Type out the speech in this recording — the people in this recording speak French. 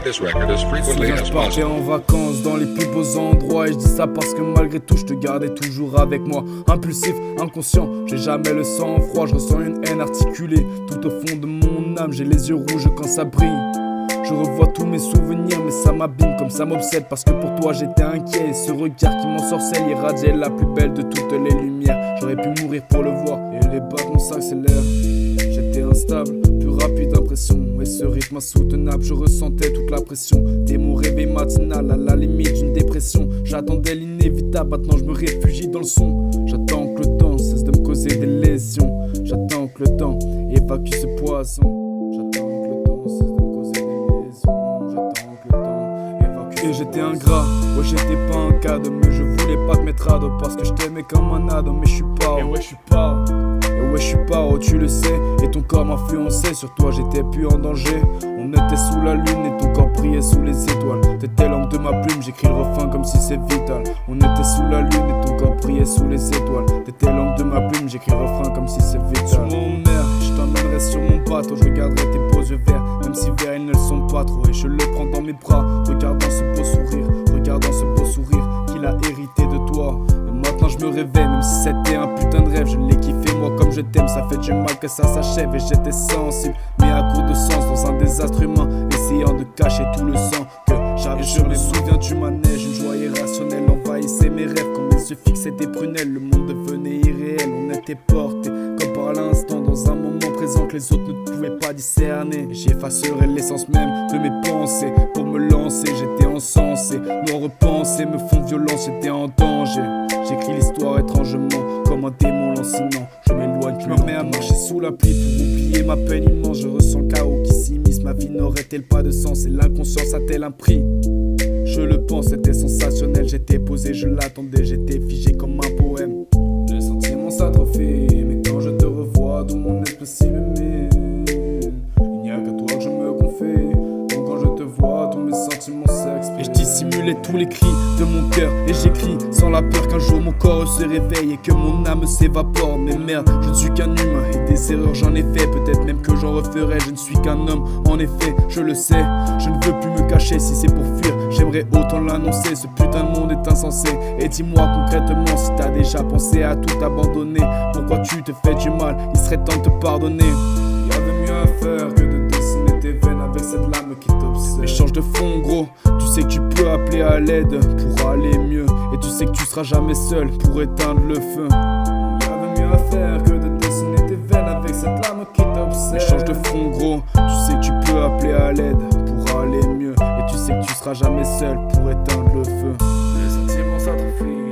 this record as frequently as Je partais possible. en vacances dans les plus beaux endroits. Et je dis ça parce que malgré tout je te gardais toujours avec moi. Impulsif, inconscient, j'ai jamais le sang froid. Je ressens une haine articulée tout au fond de mon âme. J'ai les yeux rouges quand ça brille. Je revois tous mes souvenirs mais ça m'abîme comme ça m'obsède. Parce que pour toi j'étais inquiet. Et ce regard qui m'ensorcelle irradiait la plus belle de toutes les lumières. J'aurais pu mourir pour le voir et les battements s'accélèrent. J'étais instable, plus rapide d'impression. Et ce rythme insoutenable, je ressentais toute la pression. Dès mon réveil matinal, à la limite d'une dépression. J'attendais l'inévitable, maintenant je me réfugie dans le son. J'attends que le temps cesse de me causer des lésions. J'attends que le temps évacue ce poison. J'attends que le temps cesse de me causer des lésions. J'attends que le temps évacue. Et j'étais ingrat, ouais j'étais pas un cadeau. Mais je voulais pas te mettre à dos parce que je t'aimais comme un ado. Mais je suis pas, et ouais je suis pas. Et ouais je suis pas, oh tu le sais. Et ton corps m'influençait, sur toi j'étais plus en danger. On était sous la lune et ton corps brillait sous les étoiles. T'étais l'ombre de ma plume, j'écris le refrain comme si c'est vital. On était sous la lune et ton corps brillait sous les étoiles. T'étais l'ombre de ma plume, j'écris le refrain comme si c'est vital. Sur mon mer, je t'emmènerai sur mon bateau. Je regarderai tes beaux yeux verts, même si verts ils ne le sont pas trop. Et je le prends dans mes bras, regardant ce beau sourire. Regardant ce beau sourire qu'il a hérité de toi. Maintenant je me réveille, même si c'était un putain de rêve. Je l'ai kiffé moi comme je t'aime, ça fait du mal que ça s'achève. Et j'étais sensible, mais à court de sens, dans un désastre humain, essayant de cacher tout le sang que j'avais. Et je me souviens du manège, une joie irrationnelle envahissait mes rêves. Quand mes yeux fixaient des prunelles, le monde devenait irréel. On était portés comme par l'instant dans un moment présent que les autres ne pouvaient pas discerner. Et j'effacerai l'essence même de mes pensées pour me lancer. J'étais encensé, nos repensées me font violence, j'étais en danger. J'écris l'histoire étrangement, comme un démon lancinant. Je m'éloigne, je me remets à marcher sous la pluie pour oublier ma peine immense. Je ressens le chaos qui s'immisce, ma vie n'aurait-elle pas de sens? Et l'inconscience a-t-elle un prix? Je le pense, c'était sensationnel. J'étais posé, je l'attendais, j'étais figé comme un poème. Les sentiments s'atrophient, mais quand je te revois, tout mon esprit s'illumine. Il n'y a que toi que je me confie. Donc quand je te vois, tous mes sentiments s'expriment. Et je dissimulais tous les cris de mon cœur. Et j'écris sans la peur qu'un jour mon corps se réveille et que mon âme s'évapore. Mais merde, je ne suis qu'un humain et des erreurs j'en ai fait. Peut-être même que j'en referai, je ne suis qu'un homme. En effet, je le sais, je ne veux plus me cacher. Si c'est pour fuir, j'aimerais autant l'annoncer. Ce putain de monde est insensé. Et dis-moi concrètement si t'as déjà pensé à tout abandonner. Pourquoi tu te fais du mal? Il serait temps de te pardonner. Y'avait mieux à faire que de dessiner tes veines avec cette lame qui t'obsède. Mais change de fond gros, tu sais que tu peux appeler à l'aide pour aller mieux. Et tu sais que tu seras jamais seul pour éteindre le feu. Y'avait mieux à faire que de dessiner tes veines avec cette lame qui t'obsède. Mais change de fond gros, tu sais que tu peux appeler à l'aide pour aller mieux. Et tu sais que tu seras jamais seul pour éteindre le feu. Les sentiments s'atrophient.